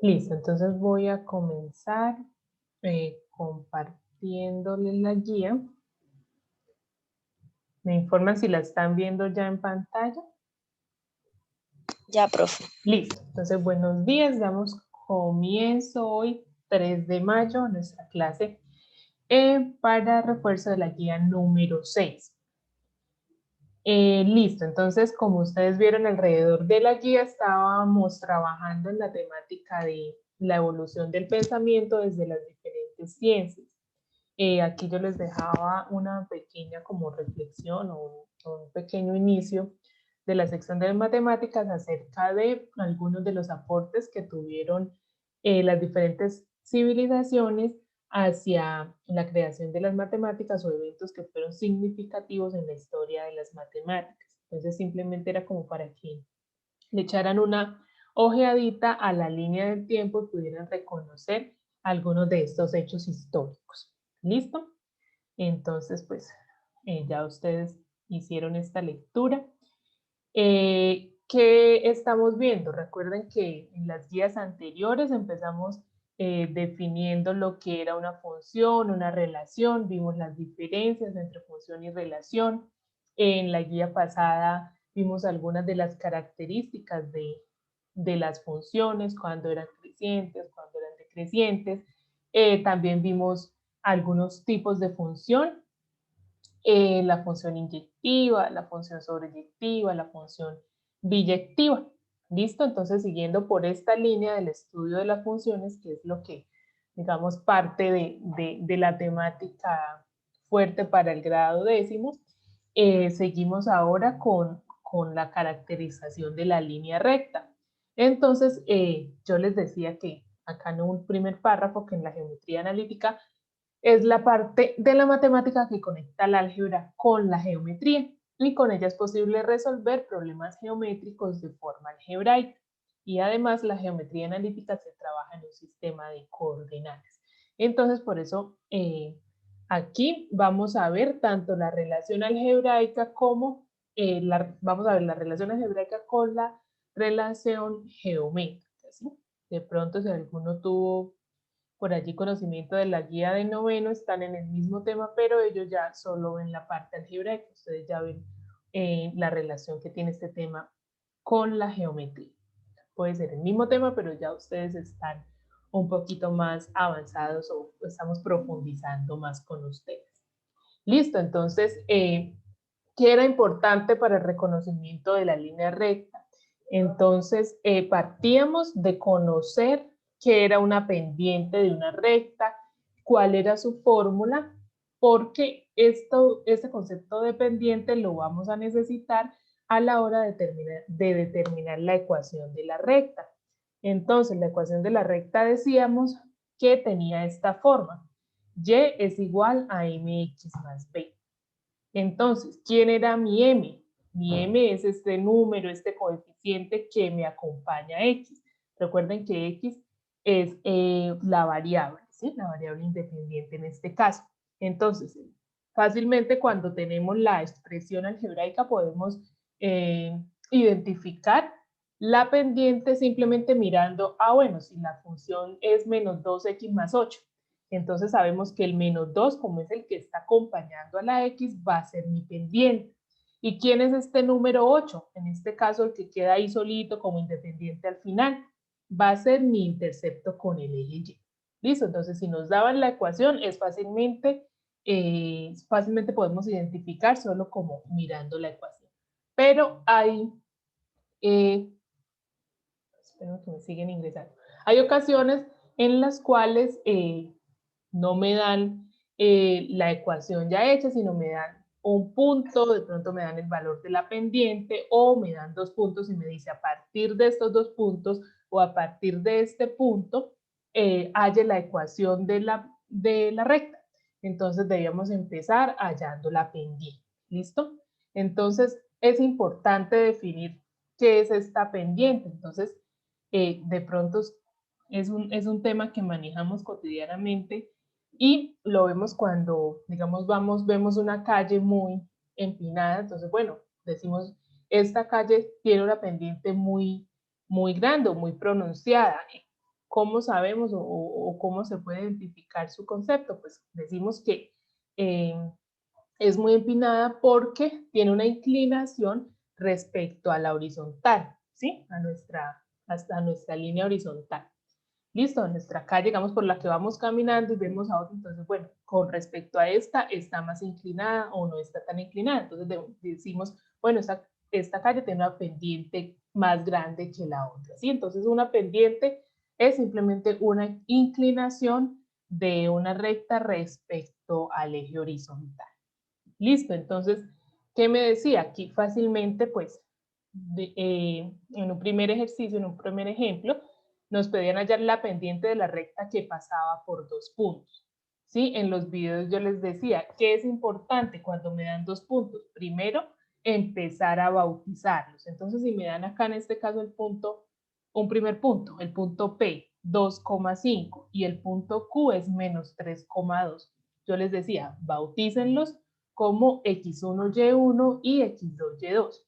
Listo, entonces voy a comenzar compartiéndole la guía. ¿Me informan si la están viendo ya en pantalla? Ya, profe. Listo, entonces buenos días, damos comienzo hoy 3 de mayo a nuestra clase para refuerzo de la guía número 6. Listo, entonces como ustedes vieron alrededor de la guía estábamos trabajando en la temática de la evolución del pensamiento desde las diferentes ciencias. Aquí yo les dejaba una pequeña como reflexión o un pequeño inicio de la sección de matemáticas acerca de algunos de los aportes que tuvieron las diferentes civilizaciones hacia la creación de las matemáticas o eventos que fueron significativos en la historia de las matemáticas. Entonces simplemente era como para que le echaran una ojeadita a la línea del tiempo y pudieran reconocer algunos de estos hechos históricos. ¿Listo? Entonces, pues ya ustedes hicieron esta lectura. ¿Qué estamos viendo? Recuerden que en las guías anteriores empezamos definiendo lo que era una función, una relación, vimos las diferencias entre función y relación. En la guía pasada vimos algunas de las características de las funciones, cuando eran crecientes, cuando eran decrecientes. También vimos algunos tipos de función, la función inyectiva, la función sobreyectiva, la función biyectiva. ¿Listo? Entonces, siguiendo por esta línea del estudio de las funciones, que es lo que, digamos, parte de la temática fuerte para el grado décimo, seguimos ahora con la caracterización de la línea recta. Entonces, yo les decía que acá en un primer párrafo, que en la geometría analítica es la parte de la matemática que conecta la álgebra con la geometría y con ella es posible resolver problemas geométricos de forma algebraica. Y además la geometría analítica se trabaja en un sistema de coordenadas. Entonces, por eso aquí vamos a ver tanto la relación algebraica como vamos a ver la relación algebraica con la relación geométrica. ¿Sí? De pronto, si alguno tuvo por allí conocimiento de la guía de noveno, están en el mismo tema, pero ellos ya solo ven la parte algebraica, ustedes ya ven la relación que tiene este tema con la geometría. Puede ser el mismo tema, pero ya ustedes están un poquito más avanzados o estamos profundizando más con ustedes. Listo, entonces, ¿qué era importante para el reconocimiento de la línea recta? Entonces, partíamos de conocer qué era una pendiente de una recta, cuál era su fórmula, porque este concepto de pendiente lo vamos a necesitar a la hora de determinar la ecuación de la recta. Entonces, la ecuación de la recta decíamos que tenía esta forma. Y es igual a mx más b. Entonces, ¿quién era mi m? Mi m es este número, este coeficiente que me acompaña a x. Recuerden que x es la variable, ¿sí? La variable independiente en este caso. Entonces, fácilmente cuando tenemos la expresión algebraica podemos identificar la pendiente simplemente mirando, bueno, si la función es menos 2x más 8, entonces sabemos que el menos 2, como es el que está acompañando a la x, va a ser mi pendiente. ¿Y quién es este número 8? En este caso, el que queda ahí solito como independiente al final, va a ser mi intercepto con el eje y. ¿Listo? Entonces, si nos daban la ecuación, es fácilmente podemos identificar solo como mirando la ecuación. Pero hay, espero que me siguen ingresando, hay ocasiones en las cuales no me dan la ecuación ya hecha, sino me dan un punto, de pronto me dan el valor de la pendiente o me dan 2 puntos y me dice a partir de estos 2 puntos o a partir de este punto, halle la ecuación de la recta. Entonces debíamos empezar hallando la pendiente. ¿Listo? Entonces es importante definir qué es esta pendiente. Entonces, de pronto es un tema que manejamos cotidianamente y lo vemos cuando, digamos, vemos una calle muy empinada, entonces, bueno, decimos, esta calle tiene una pendiente muy grande, muy pronunciada. ¿cómo sabemos o cómo se puede identificar su concepto? Pues decimos que es muy empinada porque tiene una inclinación respecto a la horizontal, ¿sí? Hasta nuestra línea horizontal. Listo, nuestra calle, digamos, por la que vamos caminando y vemos a otra, entonces, bueno, con respecto a esta, ¿está más inclinada o no está tan inclinada? Entonces decimos, bueno, esta calle tiene una pendiente más grande que la otra, ¿sí? Entonces, una pendiente es simplemente una inclinación de una recta respecto al eje horizontal. Listo, entonces, ¿qué me decía? Aquí fácilmente, pues, en un primer ejercicio, en un primer ejemplo, nos pedían hallar la pendiente de la recta que pasaba por 2 puntos. ¿Sí? En los videos yo les decía, ¿qué es importante cuando me dan 2 puntos? Primero, empezar a bautizarlos. Entonces, si me dan acá en este caso el punto, un primer punto, el punto P, 2,5 y el punto Q es menos 3,2. Yo les decía, bautícenlos como X1Y1 y X2Y2.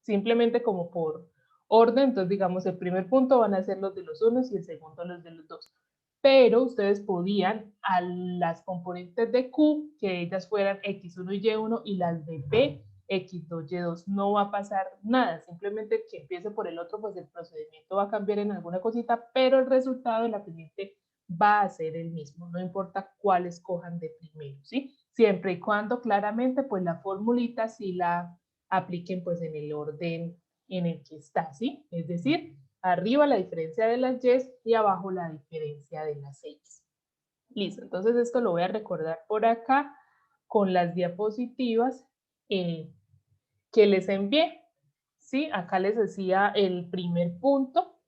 Simplemente como por orden, entonces digamos el primer punto van a ser los de los unos y el segundo los de los dos. Pero ustedes podían a las componentes de Q, que ellas fueran X1 y Y1 y las de P, X2, Y2. No va a pasar nada, simplemente que empiece por el otro, pues el procedimiento va a cambiar en alguna cosita, pero el resultado de la pendiente va a ser el mismo, no importa cuál escojan de primero, ¿sí? Siempre y cuando claramente pues la formulita sí la apliquen pues en el orden en el que está, ¿sí? Es decir, arriba la diferencia de las Y y abajo la diferencia de las X. Listo, entonces esto lo voy a recordar por acá con las diapositivas que les envié, ¿sí? Acá les decía el primer punto,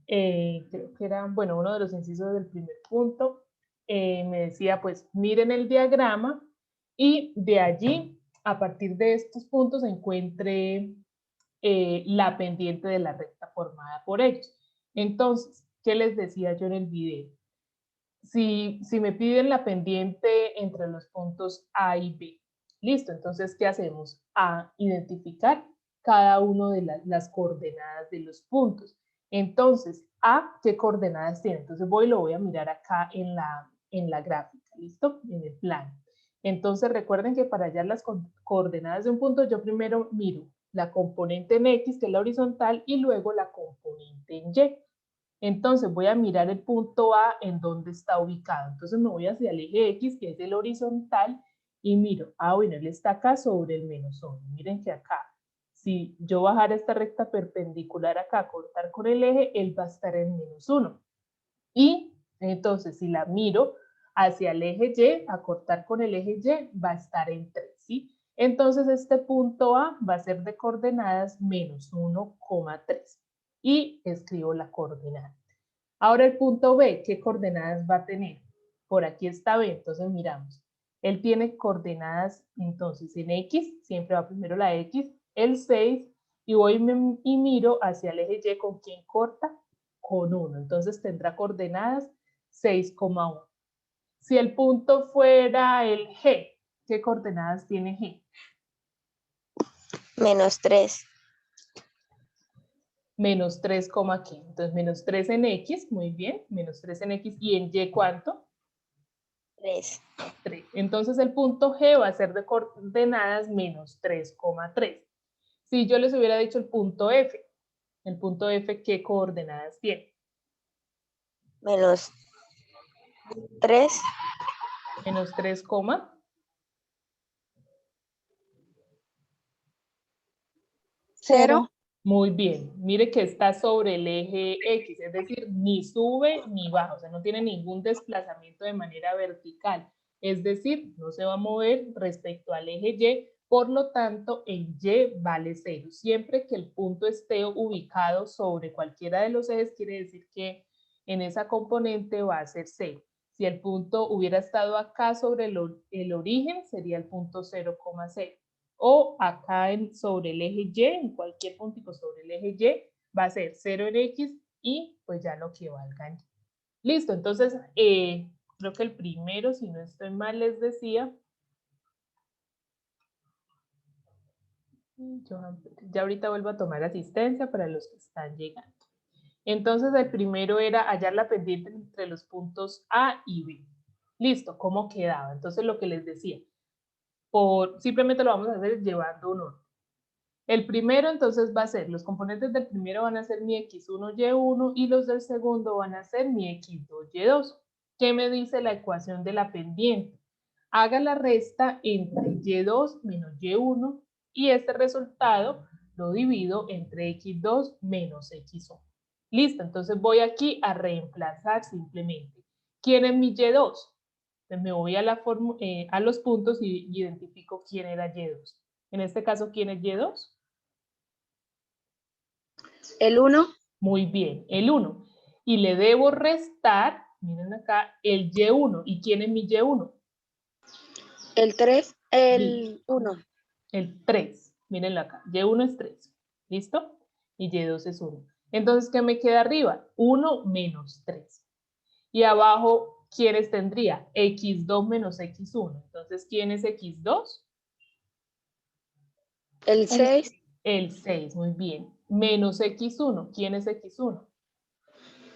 creo que era, bueno, uno de los incisos del primer punto, me decía, pues miren el diagrama y de allí, a partir de estos puntos, encuentre la pendiente de la recta formada por ellos. Entonces, ¿qué les decía yo en el video? Si me piden la pendiente entre los puntos A y B, listo, entonces, ¿qué hacemos? A, identificar cada uno de las coordenadas de los puntos. Entonces, A, ¿qué coordenadas tiene? Entonces lo voy a mirar acá en la gráfica, ¿listo? En el plan. Entonces, recuerden que para hallar las coordenadas de un punto, yo primero miro la componente en X, que es la horizontal, y luego la componente en Y. Entonces voy a mirar el punto A en dónde está ubicado. Entonces me voy hacia el eje X, que es el horizontal, y miro, bueno, él está acá sobre el menos 1. Miren que acá, si yo bajara esta recta perpendicular acá, cortar con el eje, él va a estar en menos 1. Y entonces si la miro hacia el eje Y, a cortar con el eje Y, va a estar en 3, ¿sí? Entonces este punto A va a ser de coordenadas menos 1,3 y escribo la coordenada. Ahora el punto B, ¿qué coordenadas va a tener? Por aquí está B, entonces miramos. Él tiene coordenadas, entonces en X, siempre va primero la X, el 6, y voy y miro hacia el eje Y, ¿con quién corta? Con 1, entonces tendrá coordenadas 6,1. Si el punto fuera el G, ¿qué coordenadas tiene G? Menos 3. Menos 3, ¿qué? Entonces, menos 3 en X, muy bien, menos 3 en X, ¿y en Y cuánto? 3. 3. Entonces, el punto G va a ser de coordenadas menos 3,3. Si yo les hubiera dicho el punto F, ¿qué coordenadas tiene? Menos 3. Menos 3, 0. muy bien, mire que está sobre el eje X, es decir, ni sube ni baja, o sea, no tiene ningún desplazamiento de manera vertical, es decir, no se va a mover respecto al eje Y, por lo tanto, en Y vale 0. Siempre que el punto esté ubicado sobre cualquiera de los ejes, quiere decir que en esa componente va a ser 0. Si el punto hubiera estado acá sobre el origen, sería el punto 0,0. O acá sobre el eje Y, en cualquier puntico sobre el eje Y, va a ser 0 en X y pues ya lo que valga en Y. Listo, entonces creo que el primero, si no estoy mal, les decía, ya ahorita vuelvo a tomar asistencia para los que están llegando. Entonces el primero era hallar la pendiente entre los puntos A y B. Listo, ¿cómo quedaba? Entonces lo que les decía, simplemente lo vamos a hacer llevando un orden. El primero entonces va a ser, los componentes del primero van a ser mi x1, y1 y los del segundo van a ser mi x2, y2. ¿Qué me dice la ecuación de la pendiente? Haga la resta entre y2 menos y1 y este resultado lo divido entre x2 menos x1. Listo, entonces voy aquí a reemplazar simplemente. ¿Quién es mi y2? Entonces me voy a los puntos y identifico quién era y2. En este caso, ¿quién es y2? El 1. Muy bien, el 1. Y le debo restar, miren acá, el y1. ¿Y quién es mi y1? El 3. El 1. El 3. Mírenlo acá. Y1 es 3. ¿Listo? Y y2 es 1. Entonces, ¿qué me queda arriba? 1 menos 3. Y abajo, ¿quiénes tendría? x2 menos x1. Entonces, ¿quién es x2? El 6. El 6, muy bien. Menos x1. ¿Quién es x1?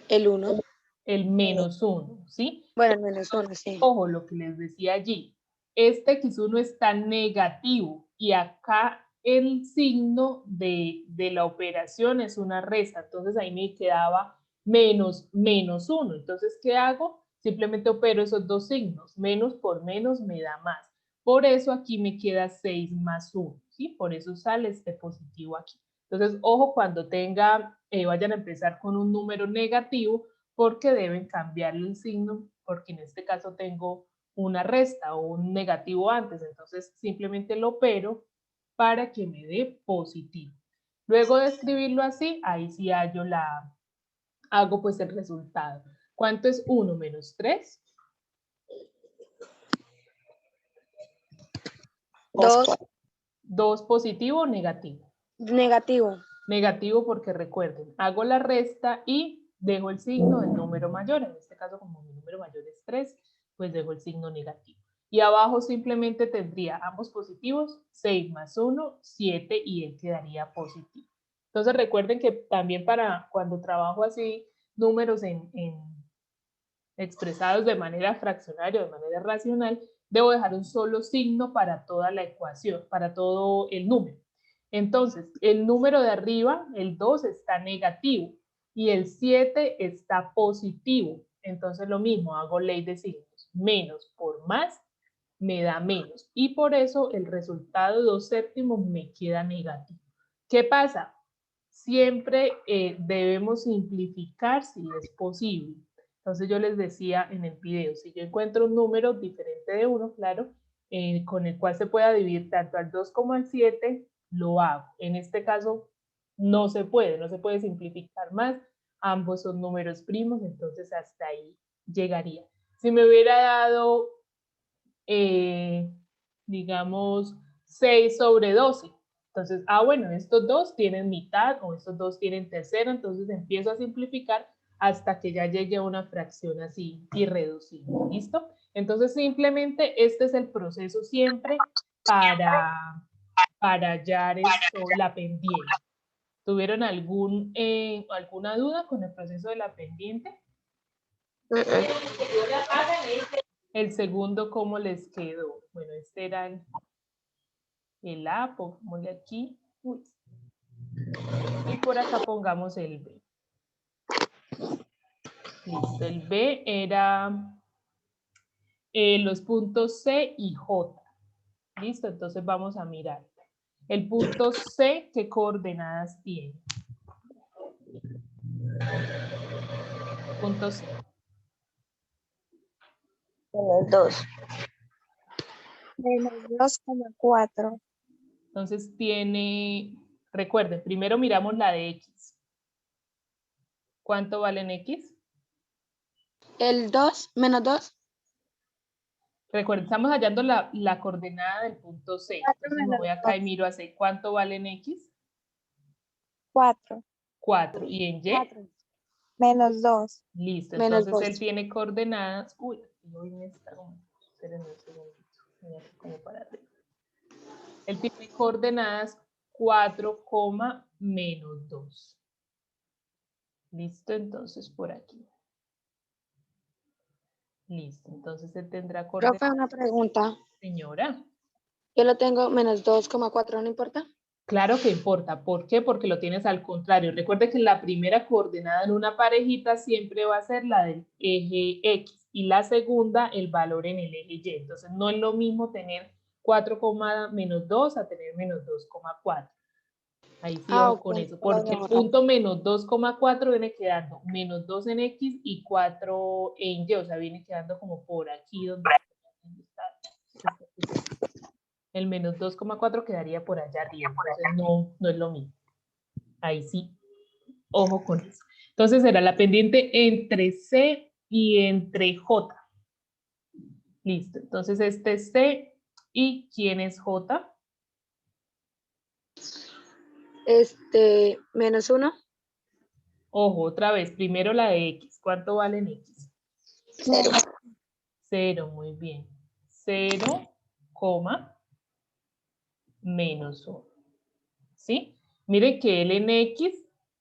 El 1. El menos 1, ¿sí? Bueno, el menos 1, sí. Ojo, lo que les decía allí. Este x1 está negativo y acá el signo de la operación es una resta. Entonces ahí me quedaba menos 1. Entonces, ¿qué hago? Simplemente opero esos dos signos. Menos por menos me da más. Por eso aquí me queda 6 más 1. ¿Sí? Por eso sale este positivo aquí. Entonces, ojo cuando vayan a empezar con un número negativo, porque deben cambiar el signo, porque en este caso tengo una resta o un negativo antes, entonces simplemente lo opero para que me dé positivo. Luego de escribirlo así, ahí sí hago pues el resultado. ¿Cuánto es 1 menos 3? 2. 2 positivo o negativo. Negativo. Negativo porque recuerden, hago la resta y dejo el signo del número mayor. En este caso, como mi número mayor es 3, pues dejo el signo negativo. Y abajo simplemente tendría ambos positivos, 6 más 1, 7 y él quedaría positivo. Entonces recuerden que también para cuando trabajo así números expresados de manera fraccionaria o de manera racional, debo dejar un solo signo para toda la ecuación, para todo el número. Entonces, el número de arriba, el 2, está negativo y el 7 está positivo. Entonces, lo mismo, hago ley de signos. Menos por más me da menos. Y por eso el resultado de 2/7 me queda negativo. ¿Qué pasa? Siempre debemos simplificar si es posible. Entonces yo les decía en el video, si yo encuentro un número diferente de 1, claro, con el cual se pueda dividir tanto al 2 como al 7, lo hago. En este caso no se puede simplificar más. Ambos son números primos, entonces hasta ahí llegaría. Si me hubiera dado, digamos, 6/12, entonces, bueno, estos dos tienen mitad o estos dos tienen tercero, entonces empiezo a simplificar hasta que ya llegue a una fracción así irreducible, ¿listo? Entonces, simplemente este es el proceso siempre para hallar la pendiente. ¿Tuvieron alguna duda con el proceso de la pendiente? El segundo, ¿cómo les quedó? Bueno, este era el A, pongámosle aquí. Uy. Y por acá pongamos el B. Listo, el B era los puntos C y J. Listo, entonces vamos a mirar. El punto C, ¿qué coordenadas tiene? Punto C. Menos 2. Menos 2,4. Entonces tiene, recuerden, primero miramos la de X. ¿Cuánto vale en X? El 2, menos 2. Recuerden, estamos hallando la coordenada del punto C. 4 Entonces me menos voy acá y 2. miro a C. ¿Cuánto vale en X? 4. 4. ¿Y en Y? 4. Menos 2. Listo, Menos entonces 2. él tiene coordenadas. Uy, hoy me está como. Espérenme un segundito. Como para arriba. Él tiene coordenadas 4, menos 2. Listo, entonces por aquí. Listo, entonces se tendrá Profe, coordenadas. una pregunta. Señora. Yo lo tengo menos 2,4, ¿no importa? Claro que importa. ¿Por qué? Porque lo tienes al contrario. Recuerde que la primera coordenada en una parejita siempre va a ser la del eje X y la segunda el valor en el eje Y. Entonces no es lo mismo tener 4, menos 2 a tener menos 2,4. Ahí sí ojo Ok, con eso, lo voy porque a el borrar. punto menos 2,4 viene quedando menos 2 en X y 4 en Y, o sea, viene quedando como por aquí donde está. El menos 2,4 quedaría por allá arriba, entonces no es lo mismo. Ahí sí, ojo con eso. Entonces será la pendiente entre C y entre J. Listo, entonces este es C y ¿quién es J? Menos 1. Ojo, otra vez, primero la de X. ¿Cuánto vale en X? 0. 0, muy bien. 0, menos 1. ¿Sí? Mire que el en X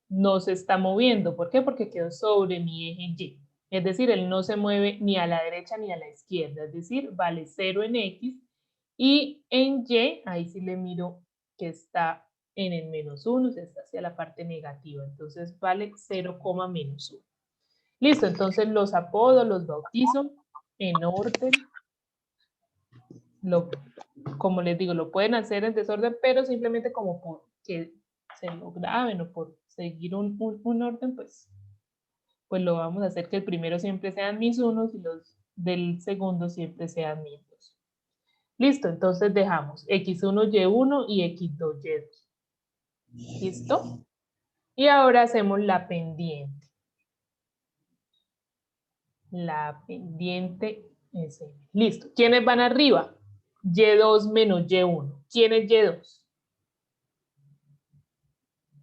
no se está moviendo. ¿Por qué? Porque quedó sobre mi eje Y. Es decir, él no se mueve ni a la derecha ni a la izquierda. Es decir, vale 0 en X. Y en Y, ahí sí le miro que está en el menos 1, o sea, está hacia la parte negativa. Entonces vale 0, menos 1. Listo, entonces los apodo, los bautizo en orden. Como les digo, lo pueden hacer en desorden, pero simplemente como por que se lo graben o por seguir un orden, pues lo vamos a hacer que el primero siempre sean mis unos y los del segundo siempre sean mis dos. Listo, entonces dejamos x1, y1 y x2, y2. ¿Listo? Y ahora hacemos la pendiente. La pendiente es M. Listo. ¿Quiénes van arriba? Y2 menos Y1. ¿Quién es Y2?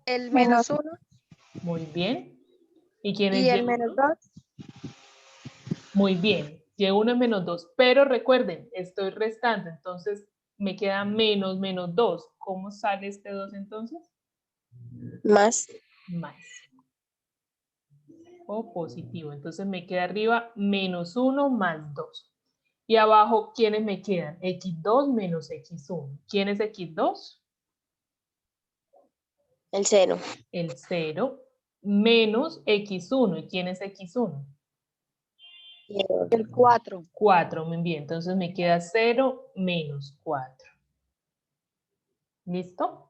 El Menos menos 1 Muy bien. ¿Y quién es y el menos Y1? 2. Muy bien. Y1 es menos 2. Pero recuerden, estoy restando. Entonces me queda menos 2. ¿Cómo sale este 2 entonces? Más. Más. O positivo. Entonces me queda arriba menos 1 más 2. Y abajo, ¿quiénes me quedan? X2 menos X1. ¿Quién es X2? El 0. El 0 menos X1. ¿Y quién es X1? El 4. 4, muy bien. Entonces me queda 0 menos 4. ¿Listo?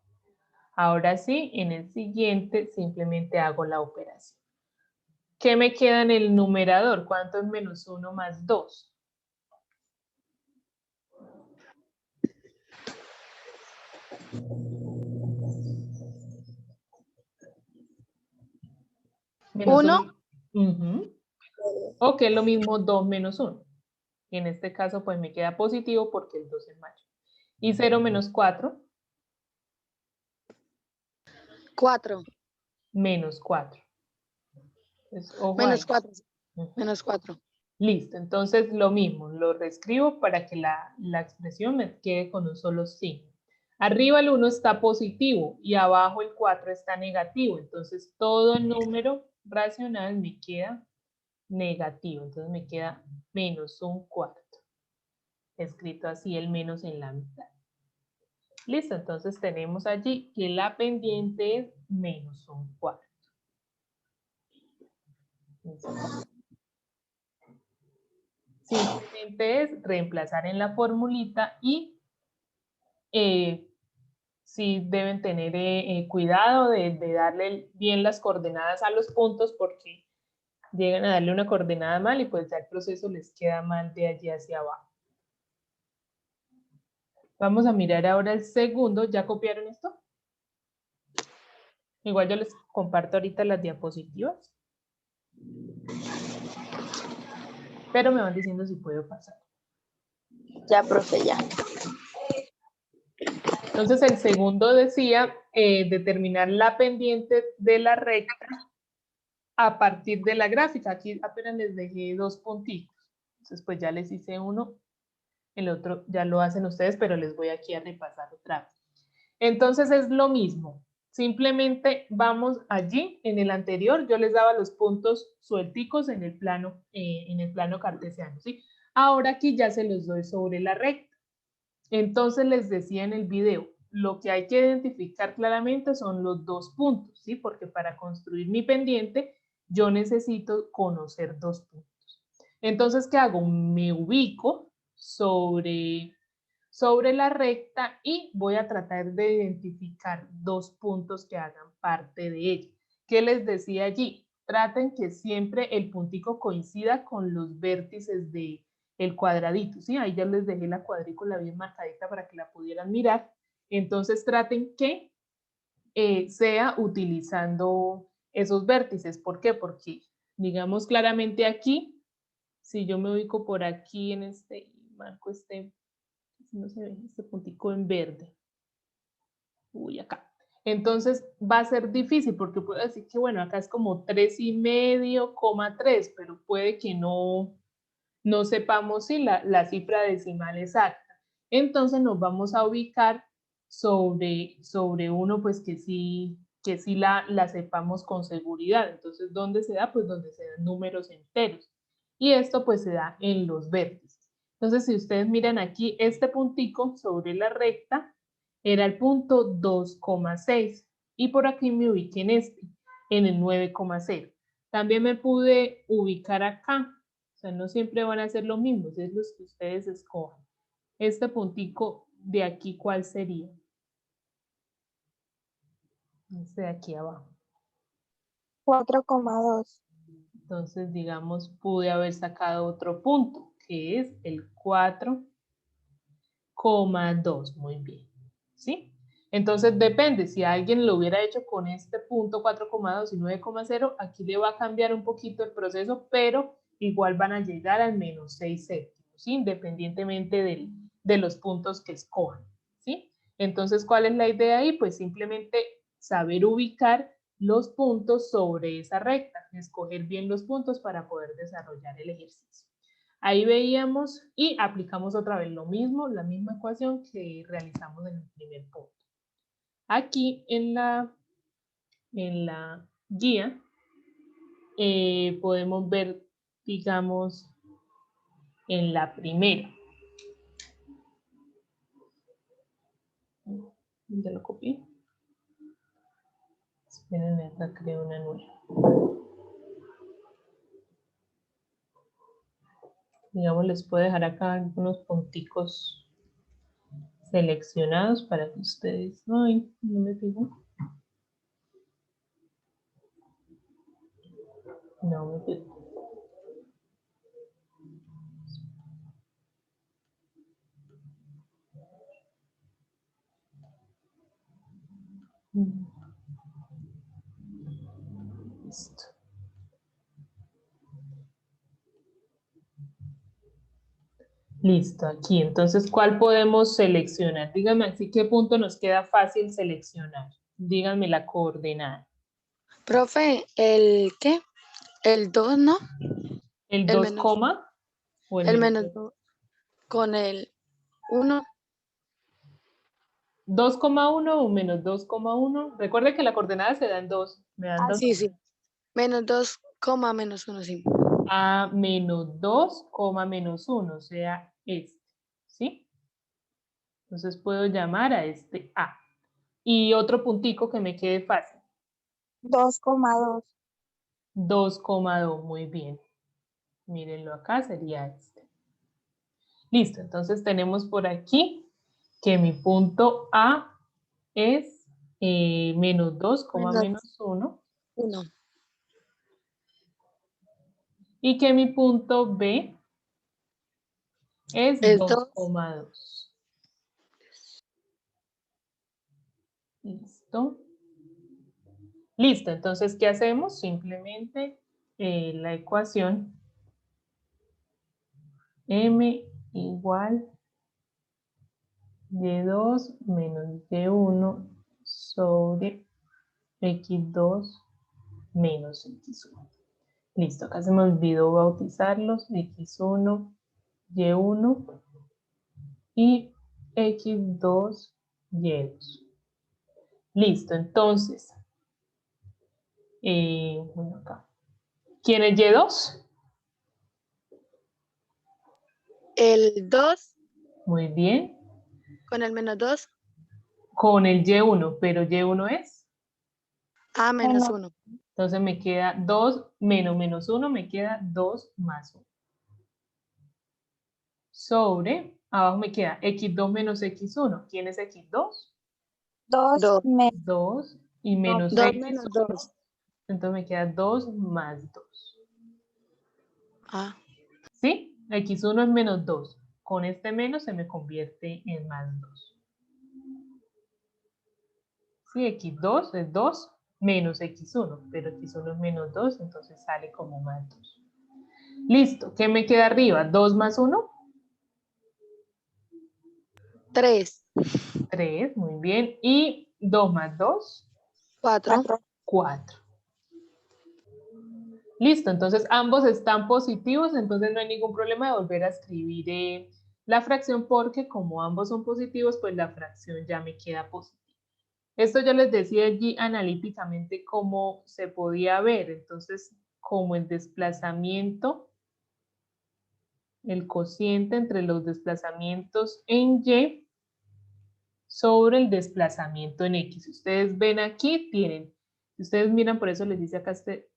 Ahora sí, en el siguiente simplemente hago la operación. ¿Qué me queda en el numerador? ¿Cuánto es menos 1 más 2? Menos 1. 1. O que es lo mismo 2 menos 1. Y en este caso pues me queda positivo porque el 2 es mayor. Y 0 menos 4. 4. Menos 4. Entonces, ojo ahí. Menos 4. Menos 4. Listo, entonces lo mismo, lo reescribo para que la expresión me quede con un solo signo. Arriba el 1 está positivo y abajo el 4 está negativo, entonces todo el número racional me queda negativo, entonces me queda menos un cuarto, escrito así el menos en la mitad. Listo, entonces tenemos allí que la pendiente es menos un cuarto. ¿Listo? Simplemente es reemplazar en la formulita y sí deben tener cuidado de darle bien las coordenadas a los puntos porque llegan a darle una coordenada mal y pues ya el proceso les queda mal de allí hacia abajo. Vamos a mirar ahora el segundo. ¿Ya copiaron esto? Igual yo les comparto ahorita las diapositivas. Pero me van diciendo si puedo pasar. Ya, profe, ya. Entonces el segundo decía determinar la pendiente de la recta a partir de la gráfica. Aquí apenas les dejé 2 puntitos. Entonces pues ya les hice uno. El otro ya lo hacen ustedes, pero les voy aquí a repasar otra vez. Entonces es lo mismo. Simplemente vamos allí, en el anterior yo les daba los puntos suelticos en el plano cartesiano, ¿sí? Ahora aquí ya se los doy sobre la recta. Entonces les decía en el video, lo que hay que identificar claramente son los dos puntos, ¿sí? Porque para construir mi pendiente yo necesito conocer dos puntos. Entonces, ¿qué hago? Me ubico sobre la recta y voy a tratar de identificar dos puntos que hagan parte de ella. ¿Qué les decía allí? Traten que siempre el puntico coincida con los vértices de el cuadradito, ¿sí? Ahí ya les dejé la cuadrícula bien marcadita para que la pudieran mirar. Entonces traten que sea utilizando esos vértices. ¿Por qué? Porque digamos claramente aquí, si yo me ubico por aquí en este, marco este, no se ve este puntico en verde. Uy, acá. Entonces va a ser difícil porque puedo decir que bueno, acá es como 3,5,3, pero puede que no sepamos si la cifra decimal exacta. Entonces nos vamos a ubicar sobre uno pues que sí la sepamos con seguridad. Entonces, ¿dónde se da? Pues donde se dan números enteros. Y esto pues se da en los vértices. Entonces, si ustedes miran aquí, este puntico sobre la recta era el punto 2,6. Y por aquí me ubiqué en el 9,0. También me pude ubicar acá. O sea, no siempre van a ser lo mismo, es los que ustedes escojan. Este puntico de aquí, ¿cuál sería? Este de aquí abajo. 4,2. Entonces, digamos, pude haber sacado otro punto, que es el 4,2. Muy bien. ¿Sí? Entonces, depende. Si alguien lo hubiera hecho con este punto 4,2 y 9,0, aquí le va a cambiar un poquito el proceso, pero igual van a llegar al menos 6 séptimos, ¿sí? Independientemente de los puntos que escojan, ¿sí? Entonces, ¿cuál es la idea ahí? Pues simplemente saber ubicar los puntos sobre esa recta, escoger bien los puntos para poder desarrollar el ejercicio. Ahí veíamos y aplicamos otra vez lo mismo, la misma ecuación que realizamos en el primer punto. Aquí en la guía podemos ver, digamos, en la primera. ¿Dónde lo copié? Espérenme, acá creo una nueva. Digamos, les puedo dejar acá algunos punticos seleccionados para que ustedes... Ay, no me fijo. No me fijo. Listo. Listo, aquí. Entonces, ¿cuál podemos seleccionar? Díganme así, ¿qué punto nos queda fácil seleccionar? Díganme la coordenada. Profe, ¿el qué? El 2, ¿no? ¿El El 2, menos, o el el menos menos 2? 2 con el 1. 2,1 o menos 2,1. Recuerde que la coordenada se da en 2. Me dan Ah, 2. sí, sí. Menos 2, menos 1, sí. A menos 2, menos 1, o sea, este. ¿Sí? Entonces puedo llamar a este A. Y otro puntico que me quede fácil. 2,2. 2,2, muy bien. Mírenlo acá, sería este. Listo, entonces tenemos por aquí que mi punto A es menos 2, Menos menos 1 1. y que mi punto B es Es 2. 2,2. Listo. Listo, entonces, ¿qué hacemos? Simplemente la ecuación m igual y2 menos y1 sobre x2 menos x1. Listo, acá se me olvidó bautizarlos, x1, y1 y x2, y2. Listo, entonces, bueno, acá. ¿Quién es Y2? El 2 Muy bien. con el -2. Con el Y1, pero Y1 es. A menos 1. Entonces me queda 2 menos 1, me queda 2 más 1. Sobre, abajo me queda X2 menos X1. ¿Quién es X2? 2 2. 2 y menos 2 menos X1. 2. Entonces me queda 2 más 2. Ah, ¿Sí? X1 es menos 2. Con este menos se me convierte en más 2. Sí, X2 es 2 menos X1, pero X1 es menos 2, entonces sale como más 2. Listo, ¿qué me queda arriba? 2 más 1. 3. 3, muy bien. Y 2 más 2, 4. 4. Listo, entonces ambos están positivos, entonces no hay ningún problema de volver a escribir la fracción porque como ambos son positivos, pues la fracción ya me queda positiva. Esto yo les decía allí analíticamente cómo se podía ver, entonces como el desplazamiento, el cociente entre los desplazamientos en Y sobre el desplazamiento en X. Si ustedes ven aquí, tienen, si ustedes miran, por eso les dice acá este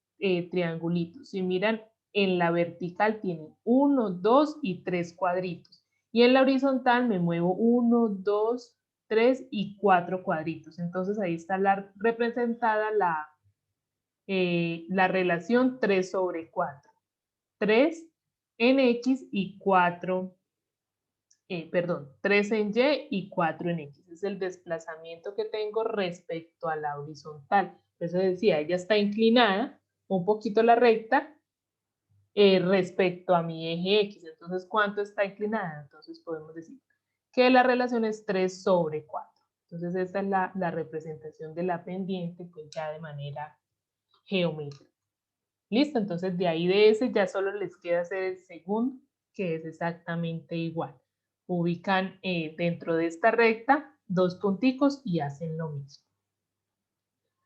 triangulito, si miran en la vertical tienen 1, 2 y 3 cuadritos. Y en la horizontal me muevo 1, 2, 3 y 4 cuadritos. Entonces ahí está representada la relación 3 sobre 4. 3 en X y 4 3 en Y y 4 en X. Es el desplazamiento que tengo respecto a la horizontal. Por eso decía, ella está inclinada un poquito la recta respecto a mi eje X. Entonces, ¿cuánto está inclinada? Entonces podemos decir que la relación es 3 sobre 4. Entonces, esta es la representación de la pendiente, pues ya de manera geométrica. Listo, entonces de ahí de ese ya solo les queda hacer el segundo, que es exactamente igual. Ubican dentro de esta recta 2 punticos y hacen lo mismo.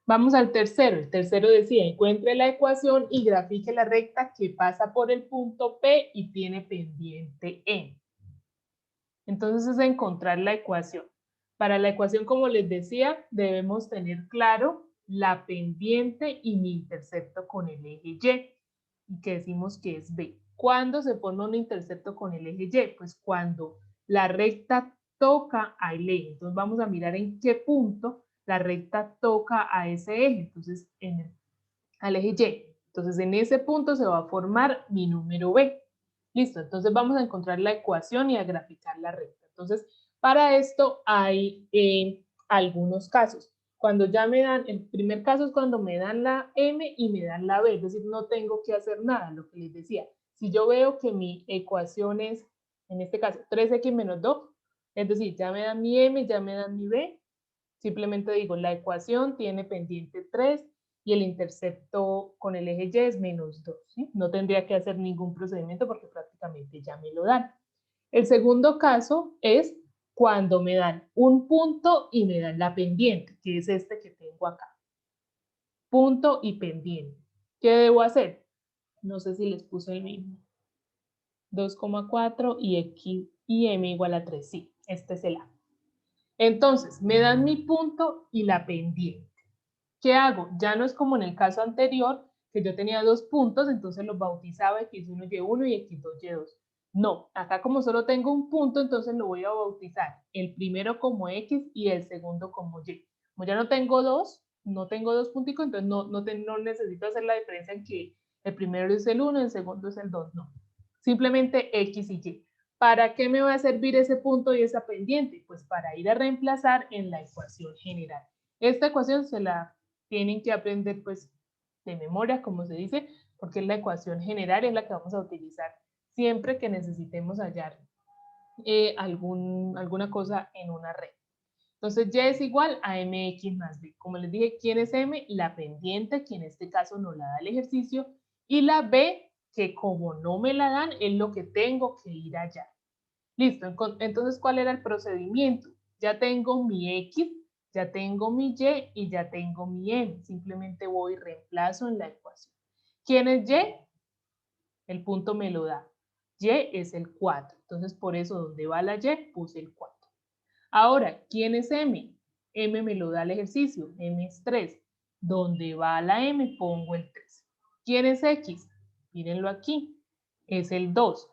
Vamos al tercero. El tercero decía, encuentre la ecuación y grafique la recta que pasa por el punto P y tiene pendiente N. Entonces es encontrar la ecuación. Para la ecuación, como les decía, debemos tener claro la pendiente y mi intercepto con el eje Y, y que decimos que es B. ¿Cuándo se pone un intercepto con el eje Y? Pues cuando la recta toca al eje. Entonces vamos a mirar en qué punto la recta toca a ese eje. Entonces, al eje Y. Entonces en ese punto se va a formar mi número B. Listo, entonces vamos a encontrar la ecuación y a graficar la recta. Entonces, para esto hay algunos casos. Cuando ya me dan, el primer caso es cuando me dan la M y me dan la B, es decir, no tengo que hacer nada, lo que les decía. Si yo veo que mi ecuación es, en este caso, 3x menos 2, es decir, ya me dan mi M, ya me dan mi B, simplemente digo, la ecuación tiene pendiente 3 y el intercepto con el eje Y es menos 2. ¿Sí? No tendría que hacer ningún procedimiento porque prácticamente ya me lo dan. El segundo caso es cuando me dan un punto y me dan la pendiente, que es este que tengo acá. Punto y pendiente. ¿Qué debo hacer? No sé si les puse el mismo. 2,4 y X y M igual a 3. Sí, este es el A. Entonces, me dan mi punto y la pendiente. ¿Qué hago? Ya no es como en el caso anterior, que yo tenía 2 puntos, entonces los bautizaba X1, Y1 y X2, Y2. No, acá como solo tengo un punto, entonces lo voy a bautizar el primero como X y el segundo como Y. Como ya no tengo dos punticos, entonces no necesito hacer la diferencia en que el primero es el 1, el segundo es el 2, no. Simplemente X y Y. ¿Para qué me va a servir ese punto y esa pendiente? Pues para ir a reemplazar en la ecuación general. Esta ecuación se la tienen que aprender pues de memoria, como se dice, porque es la ecuación general, es la que vamos a utilizar siempre que necesitemos hallar alguna cosa en una red. Entonces, Y es igual a mx más b. Como les dije, ¿quién es m? La pendiente, que en este caso no la da el ejercicio, y la b, que como no me la dan, es lo que tengo que ir allá. Listo, entonces, ¿cuál era el procedimiento? Ya tengo mi x, Ya tengo mi Y y ya tengo mi M. Simplemente voy y reemplazo en la ecuación. ¿Quién es Y? El punto me lo da. Y es el 4. Entonces, por eso, donde va la Y, puse el 4. Ahora, ¿quién es M? M me lo da el ejercicio. M es 3. Donde va la M, pongo el 3. ¿Quién es X? Mírenlo aquí. Es el 2.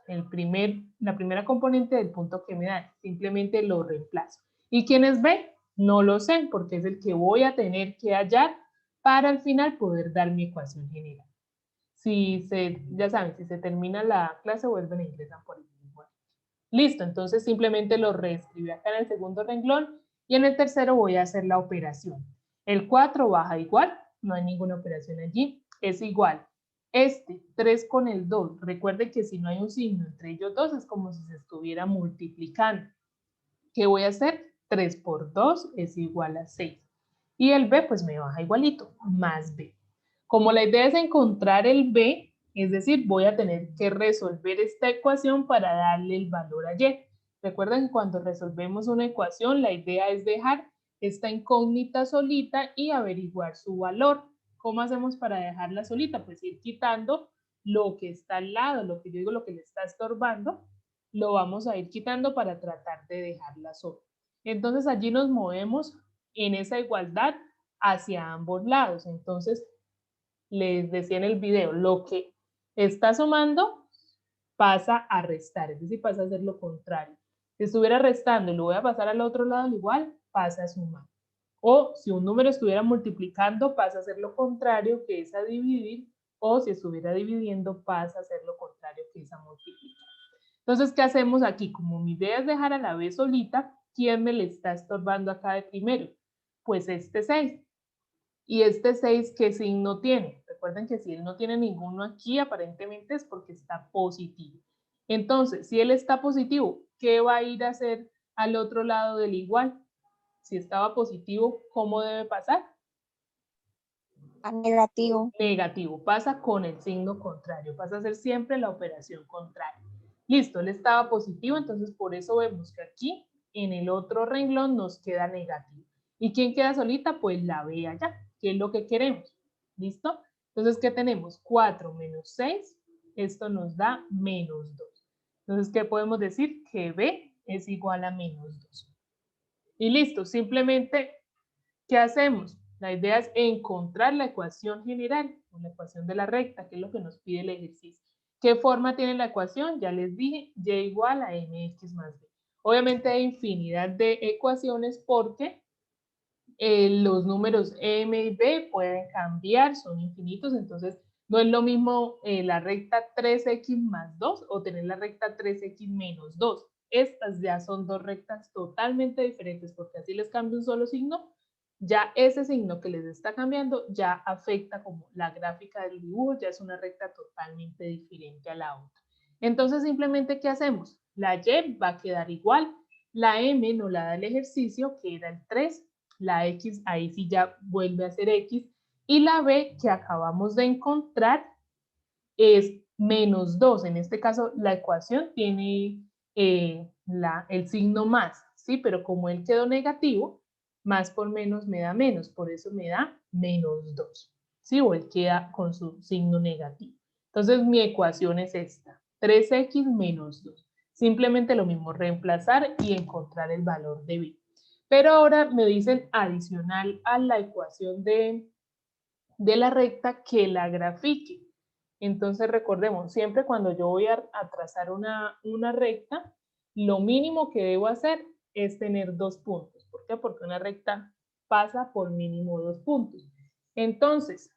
La primera componente del punto que me dan. Simplemente lo reemplazo. ¿Y quién es B? No lo sé, porque es el que voy a tener que hallar para al final poder dar mi ecuación general. Ya saben, si se termina la clase, vuelven e ingresan por el mismo. Listo, entonces simplemente lo reescribí acá en el segundo renglón y en el tercero voy a hacer la operación. El 4 baja igual, no hay ninguna operación allí, es igual. 3 con el 2, recuerden que si no hay un signo entre ellos dos es como si se estuviera multiplicando. ¿Qué voy a hacer? 3 por 2 es igual a 6. Y el B pues me baja igualito, más B. Como la idea es encontrar el B, es decir, voy a tener que resolver esta ecuación para darle el valor a Y. Recuerden que cuando resolvemos una ecuación, la idea es dejar esta incógnita solita y averiguar su valor. ¿Cómo hacemos para dejarla solita? Pues ir quitando lo que está al lado, lo que yo digo, lo que le está estorbando, lo vamos a ir quitando para tratar de dejarla sola. Entonces allí nos movemos en esa igualdad hacia ambos lados. Entonces, les decía en el video, lo que está sumando pasa a restar, es decir, pasa a hacer lo contrario. Si estuviera restando y lo voy a pasar al otro lado al igual, pasa a sumar. O si un número estuviera multiplicando, pasa a hacer lo contrario, que es a dividir, o si estuviera dividiendo, pasa a hacer lo contrario, que es a multiplicar. Entonces, ¿qué hacemos aquí? Como mi idea es dejar a la B solita, ¿quién me le está estorbando acá de primero? Pues este 6. ¿Y este 6 qué signo tiene? Recuerden que si él no tiene ninguno aquí, aparentemente es porque está positivo. Entonces, si él está positivo, ¿qué va a ir a hacer al otro lado del igual? Si estaba positivo, ¿cómo debe pasar? A negativo. Negativo, pasa con el signo contrario, pasa a hacer siempre la operación contraria. Listo, él estaba positivo, entonces por eso vemos que aquí en el otro renglón nos queda negativo. ¿Y quién queda solita? Pues la B allá, que es lo que queremos. ¿Listo? Entonces, ¿qué tenemos? 4 menos 6, esto nos da menos 2. Entonces, ¿qué podemos decir? Que B es igual a menos 2. Y listo, simplemente, ¿qué hacemos? La idea es encontrar la ecuación general, o la ecuación de la recta, que es lo que nos pide el ejercicio. ¿Qué forma tiene la ecuación? Ya les dije, y igual a mx más b. Obviamente hay infinidad de ecuaciones porque los números m y b pueden cambiar, son infinitos, entonces no es lo mismo la recta 3x más 2 o tener la recta 3x menos 2. Estas ya son dos rectas totalmente diferentes porque así les cambia un solo signo, ya ese signo que les está cambiando ya afecta como la gráfica del dibujo, ya es una recta totalmente diferente a la otra. Entonces simplemente, ¿qué hacemos? La y va a quedar igual, la m nos la da el ejercicio que era el 3, la x ahí sí ya vuelve a ser x, y la b que acabamos de encontrar es menos 2. En este caso la ecuación tiene el signo más, ¿sí? Pero como él quedó negativo, más por menos me da menos, por eso me da menos 2, ¿sí? O él queda con su signo negativo. Entonces mi ecuación es esta, 3x menos 2. Simplemente lo mismo, reemplazar y encontrar el valor de b. Pero ahora me dicen adicional a la ecuación de la recta que la grafique. Entonces recordemos, siempre cuando yo voy a trazar una recta, lo mínimo que debo hacer es tener 2 puntos. ¿Por qué? Porque una recta pasa por mínimo 2 puntos. Entonces,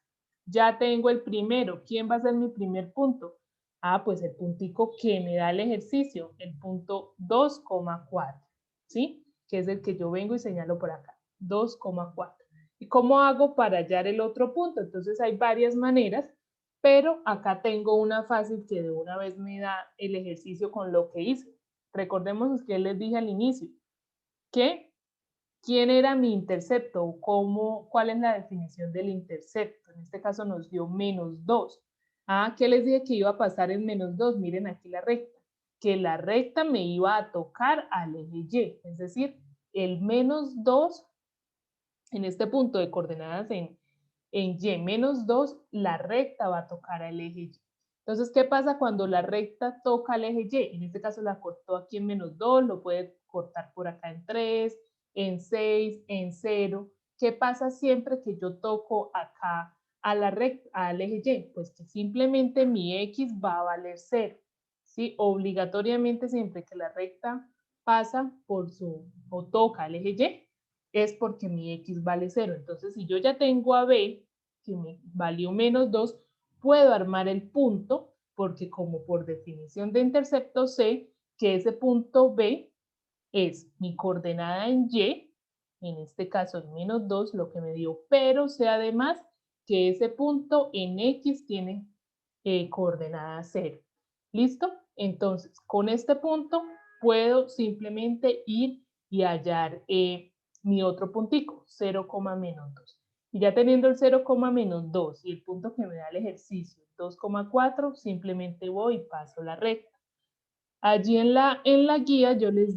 ya tengo el primero. ¿Quién va a ser mi primer punto? Ah, pues el puntico que me da el ejercicio, el punto 2,4, ¿sí? Que es el que yo vengo y señalo por acá, 2,4. ¿Y cómo hago para hallar el otro punto? Entonces hay varias maneras, pero acá tengo una fácil que de una vez me da el ejercicio con lo que hice. Recordemos que les dije al inicio que quién era mi intercepto, cuál es la definición del intercepto. En este caso nos dio menos 2. Ah, ¿qué les dije que iba a pasar en menos 2? Miren aquí la recta. Que la recta me iba a tocar al eje Y, es decir, el menos 2 en este punto de coordenadas en y menos 2, la recta va a tocar al eje y. Entonces, ¿qué pasa cuando la recta toca al eje y? En este caso la cortó aquí en menos 2, lo puede cortar por acá en 3, en 6, en 0. ¿Qué pasa siempre que yo toco acá a la recta, al eje y? Pues que simplemente mi x va a valer 0. ¿Sí? Obligatoriamente siempre que la recta pasa por o toca al eje y, es porque mi x vale 0. Entonces, si yo ya tengo a b, que me valió menos 2, puedo armar el punto, porque como por definición de intercepto sé que ese punto b es mi coordenada en y, en este caso en menos 2, lo que me dio, pero sé además que ese punto en x tiene coordenada 0. ¿Listo? Entonces, con este punto puedo simplemente ir y hallar mi otro puntico, 0, menos 2. Y ya teniendo el 0, menos 2 y el punto que me da el ejercicio, 2,4, simplemente voy y paso la recta. Allí en la guía yo les